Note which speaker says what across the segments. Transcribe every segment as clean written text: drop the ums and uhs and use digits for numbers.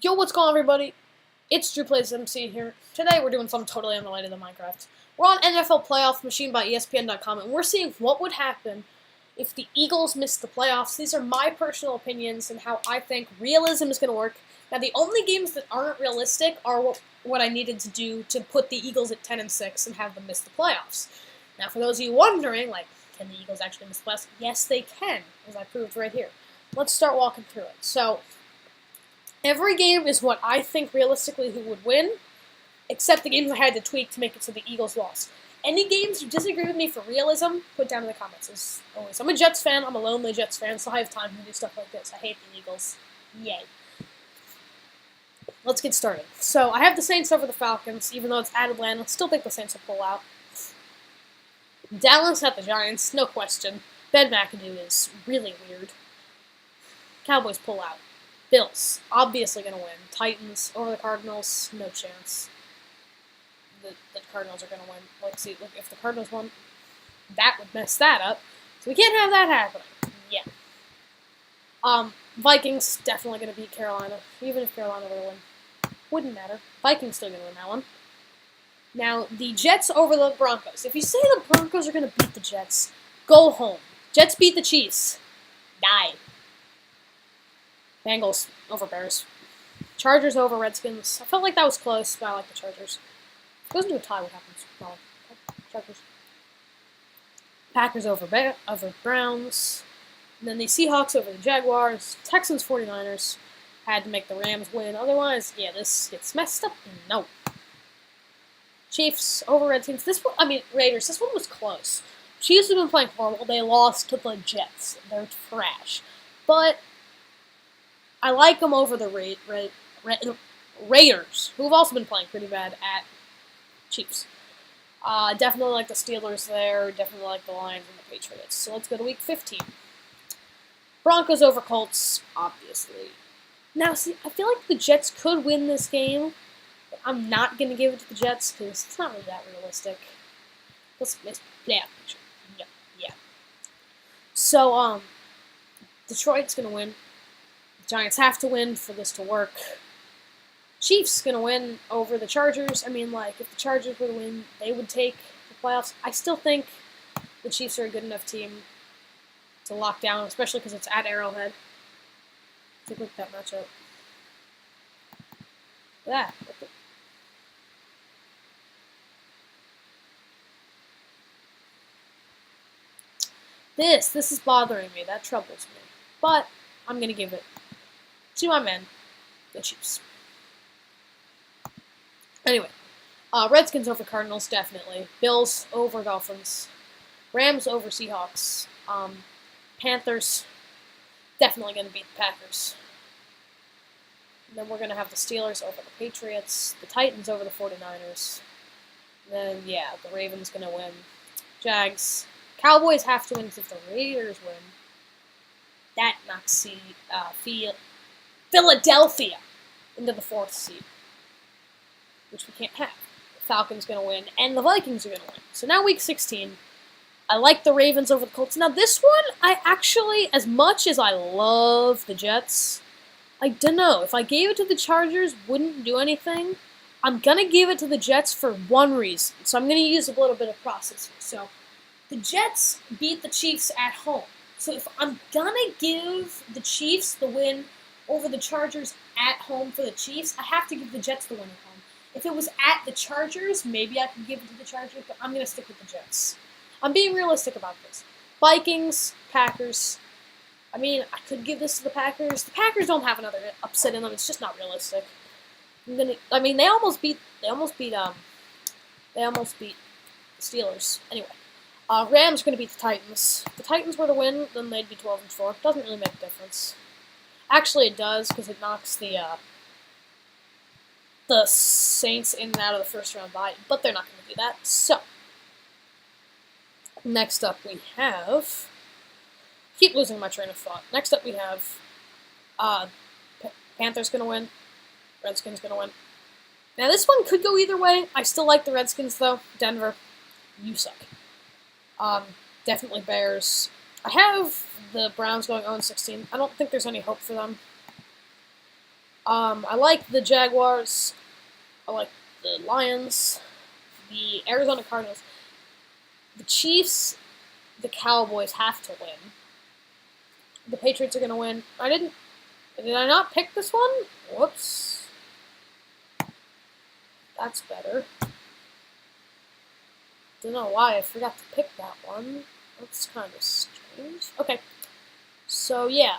Speaker 1: Yo, what's going on, everybody? It's Drew Plays MC here. Today we're doing something totally unrelated to Minecraft. We're on NFL Playoff Machine by ESPN.com, and we're seeing what would happen if the Eagles missed the playoffs. These are my personal opinions and how I think realism is going to work. Now, the only games that aren't realistic are what I needed to do to put the Eagles at 10-6 and have them miss the playoffs. Now, for those of you wondering, can the Eagles actually miss the playoffs? Yes, they can, as I proved right here. Let's start walking through it. So, every game is what I think realistically who would win, except the games I had to tweak to make it so the Eagles lost. Any games you disagree with me for realism, put down in the comments. As always, I'm a Jets fan. I'm a lonely Jets fan, so I have time to do stuff like this. I hate the Eagles. Yay. Let's get started. So, I have the Saints over the Falcons, even though it's at Atlanta. I still think the Saints will pull out. Dallas at the Giants, no question. Ben McAdoo is really weird. Cowboys pull out. Bills, obviously going to win. Titans over the Cardinals, no chance. The Cardinals are going to win. Let's see, look, if the Cardinals won, that would mess that up. So we can't have that happening. Yeah. Vikings, definitely going to beat Carolina. Even if Carolina were to win. Wouldn't matter. Vikings still going to win that one. Now, the Jets over the Broncos. If you say the Broncos are going to beat the Jets, go home. Jets beat the Chiefs. Die. Bengals over Bears. Chargers over Redskins. I felt like that was close, but I like the Chargers. If it goes into a tie, what happens? No. Chargers. Packers over Browns. And then the Seahawks over the Jaguars. Texans 49ers. Had to make the Rams win. Otherwise, yeah, this gets messed up. No. Chiefs over Redskins. Raiders. This one was close. Chiefs have been playing horrible. They lost to the Jets. They're trash. But I like them over the Raiders, who have also been playing pretty bad at Chiefs. Definitely like the Steelers there. Definitely like the Lions and the Patriots. So let's go to Week 15. Broncos over Colts, obviously. Now, see, I feel like the Jets could win this game. But I'm not going to give it to the Jets because it's not really that realistic. Let's play out picture. Yeah. So, Detroit's going to win. Giants have to win for this to work. Chiefs going to win over the Chargers. If the Chargers were to win, they would take the playoffs. I still think the Chiefs are a good enough team to lock down, especially because it's at Arrowhead. Take a look at that matchup. Look at that. This is bothering me. That troubles me. But I'm going to give it to my men, the Chiefs. Anyway, Redskins over Cardinals, definitely. Bills over Dolphins. Rams over Seahawks. Panthers, definitely going to beat the Packers. And then we're going to have the Steelers over the Patriots. The Titans over the 49ers. And then, yeah, the Ravens going to win. Jags. Cowboys have to win because if the Raiders win, that knocks Philadelphia into the 4th seed, which we can't have. The Falcons going to win, and the Vikings are going to win. So now Week 16, I like the Ravens over the Colts. Now this one, I actually, as much as I love the Jets, I don't know. If I gave it to the Chargers, wouldn't do anything. I'm going to give it to the Jets for one reason. So I'm going to use a little bit of process here. So the Jets beat the Chiefs at home. So if I'm going to give the Chiefs the win over the Chargers at home for the Chiefs, I have to give the Jets the win at home. If it was at the Chargers, maybe I could give it to the Chargers, but I'm going to stick with the Jets. I'm being realistic about this. Vikings, Packers. I could give this to the Packers. The Packers don't have another upset in them. It's just not realistic. They almost beat the Steelers. Anyway. Rams are going to beat the Titans. If the Titans were to win, then they'd be 12-4. Doesn't really make a difference. Actually, it does, because it knocks the Saints in and out of the first round bye, but they're not going to do that. So, next up we have... keep losing my train of thought. Next up we have Panthers going to win. Redskins going to win. Now, this one could go either way. I still like the Redskins, though. Denver, you suck. Definitely Bears. I have the Browns going 0-16. I don't think there's any hope for them. I like the Jaguars. I like the Lions. The Arizona Cardinals. The Chiefs, the Cowboys have to win. The Patriots are going to win. Did I not pick this one? Whoops. That's better. Don't know why I forgot to pick that one. That's kind of strange. Okay. So, yeah,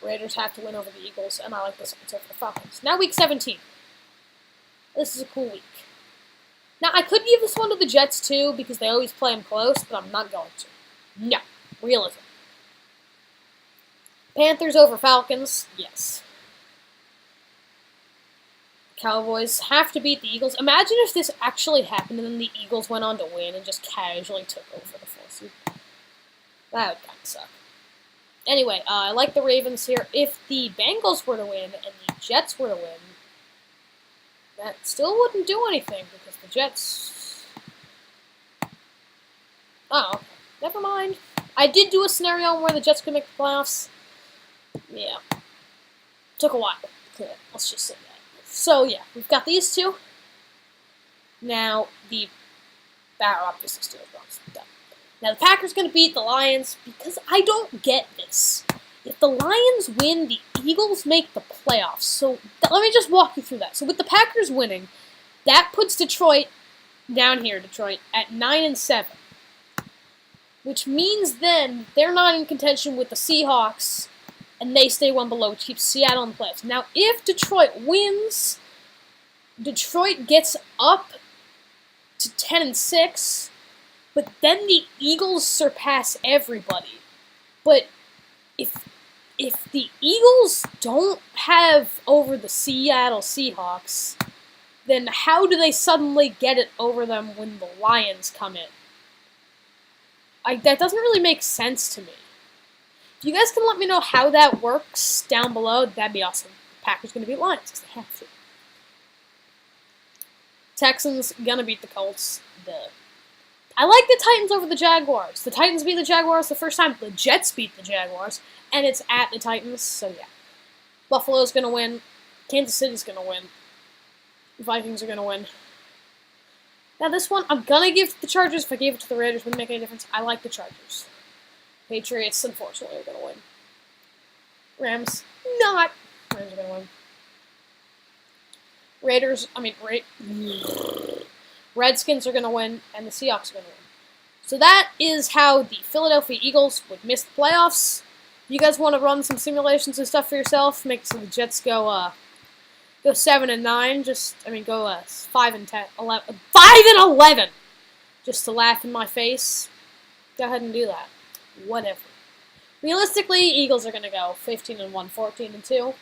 Speaker 1: Raiders have to win over the Eagles, and I like this one over the Falcons. Now, week 17. This is a cool week. Now, I could give this one to the Jets, too, because they always play them close, but I'm not going to. No. Realism. Panthers over Falcons, yes. Cowboys have to beat the Eagles. Imagine if this actually happened and then the Eagles went on to win and just casually took over the 4th seed. That would kind of suck. Anyway, I like the Ravens here. If the Bengals were to win and the Jets were to win, that still wouldn't do anything because the Jets... Oh, okay. Never mind. I did do a scenario where the Jets could make the playoffs. Yeah. Took a while. Let's just say that. So, yeah, we've got these two. Now, the obviously Steelers Browns. Done. Now, the Packers going to beat the Lions because I don't get this. If the Lions win, the Eagles make the playoffs. So, let me just walk you through that. So, with the Packers winning, that puts Detroit down here, Detroit, at 9-7. Which means then they're not in contention with the Seahawks, and they stay one below, which keeps Seattle in the playoffs. Now, if Detroit wins, Detroit gets up to 10-6, but then the Eagles surpass everybody. But if the Eagles don't have over the Seattle Seahawks, then how do they suddenly get it over them when the Lions come in? That doesn't really make sense to me. If you guys can let me know how that works down below, that'd be awesome. The Packers going to beat Lions because they have to. Texans going to beat the Colts. I like the Titans over the Jaguars. The Titans beat the Jaguars the first time. The Jets beat the Jaguars, and it's at the Titans, so yeah. Buffalo's going to win. Kansas City's going to win. The Vikings are going to win. Now this one, I'm going to give to the Chargers. If I gave it to the Raiders, wouldn't make any difference. I like the Chargers. Patriots, unfortunately, are going to win. Rams, not. Rams are going to win. Redskins are going to win, and the Seahawks are going to win. So that is how the Philadelphia Eagles would miss the playoffs. If you guys want to run some simulations and stuff for yourself, make so the Jets go 7-9. Go 5-10, 11, 5-11, just to laugh in my face. Go ahead and do that. Whatever. Realistically, Eagles are going to go 15-1, 14-2.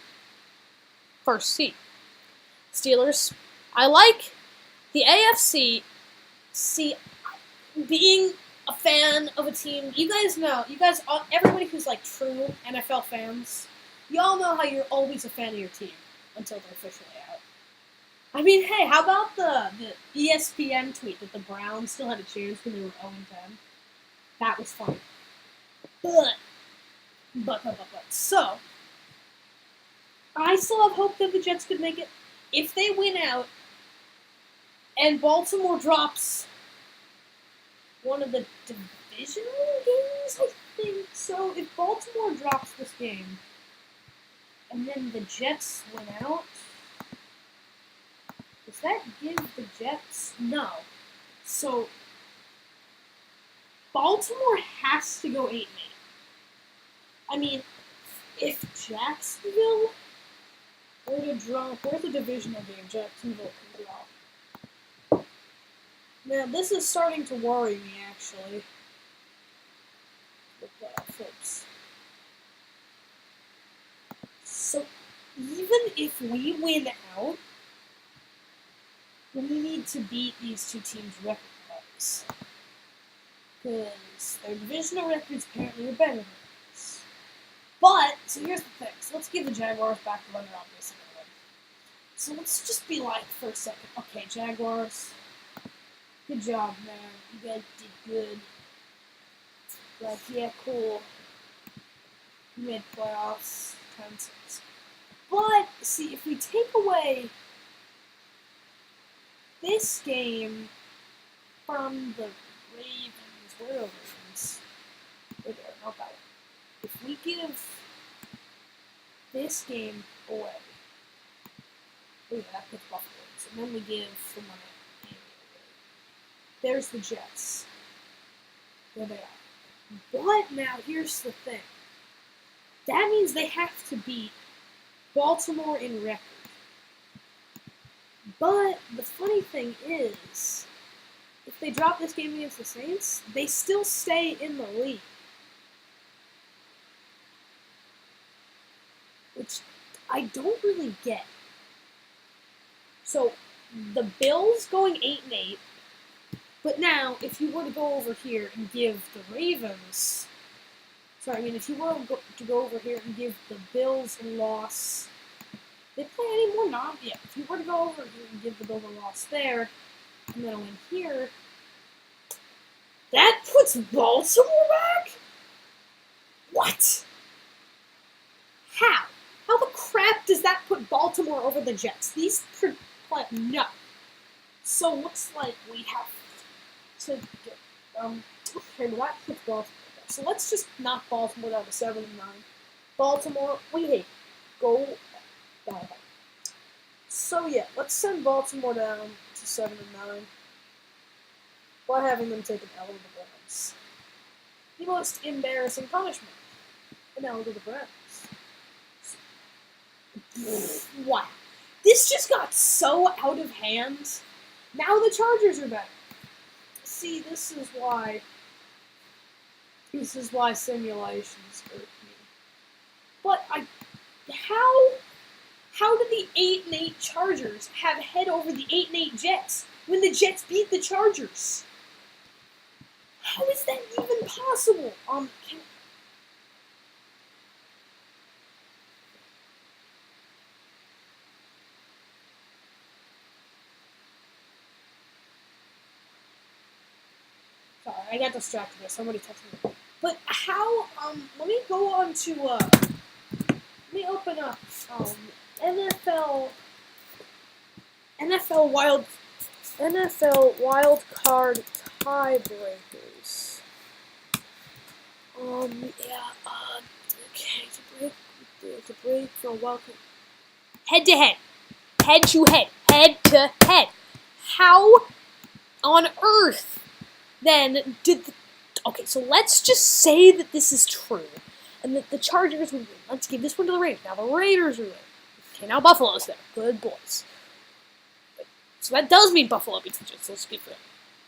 Speaker 1: First seed. Steelers. I like the AFC. See, being a fan of a team, you guys know, everybody who's like true NFL fans, you all know how you're always a fan of your team until they're officially out. I mean, hey, how about the ESPN tweet that the Browns still had a chance when they were 0-10? That was funny. But. So, I still have hope that the Jets could make it. If they win out, and Baltimore drops one of the divisional games, I think so. If Baltimore drops this game, and then the Jets win out, does that give the Jets? No. So, Baltimore has to go 8-8. I mean, if Jacksonville were to drop, where's the divisional game? Jacksonville can drop. Now, this is starting to worry me, actually. The playoff hopes. So, even if we win out, we need to beat these two teams' record-wise. Because their divisional records apparently are better than us. But, so here's the thing. So let's give the Jaguars back the runner on this one. So let's just be like, for a second, okay, Jaguars, good job, man. You guys did good. Like, yeah, cool. You made playoffs. 10-6. But, see, if we take away this game from the Ravens, where are the Ravens? They're there, not that one. If we give this game away, oh yeah, that puts Buffalo, and then we give the money away. There's the Jets. There they are. But now, here's the thing. That means they have to beat Baltimore in record. But the funny thing is, if they drop this game against the Saints, they still stay in the league. Which I don't really get. So, the Bills going 8-8, but now, if you were to go over here and give the Ravens... if you were to go over here and give the Bills a loss... They play any more? Not yet. If you were to go over here and give the Bills a loss there, and then a win here... That puts Baltimore back? What? How? How the crap does that put Baltimore over the Jets? No. So looks like we have to get, okay, well that puts Baltimore down. So let's just knock Baltimore down to 7-9. Baltimore, we hate. Go down. So yeah, let's send Baltimore down to 7-9 by having them take an L to the Browns. The most embarrassing punishment. An L to the Browns. Wow. This just got so out of hand. Now the Chargers are better. See, this is why simulations hurt me. But how did the 8-8 Chargers have head over the 8-8 Jets when the Jets beat the Chargers? How is that even possible? Sorry, I got distracted there. Somebody texted me. But how, let me go on to, let me open up, NFL wild card tiebreakers. Okay, to break for a wild card. Head to head. Head to head. Head to head. How on earth then did okay, so let's just say that this is true, and that the Chargers would win. Let's give this one to the Raiders. Now the Raiders are winning. Okay, now Buffalo's there. Good boys. So that does mean Buffalo beats the Jets. Let's keep it.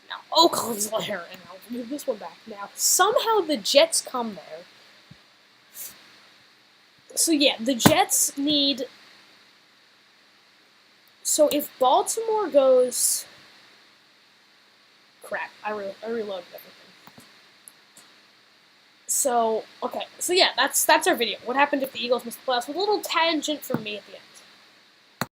Speaker 1: Now Oakland's there, and I'll move this one back. Now somehow the Jets come there. So yeah, the Jets need. So if Baltimore goes. Crap, I reloaded everything. So, okay, so yeah, that's our video. What happened if the Eagles missed the playoffs? With a little tangent from me at the end.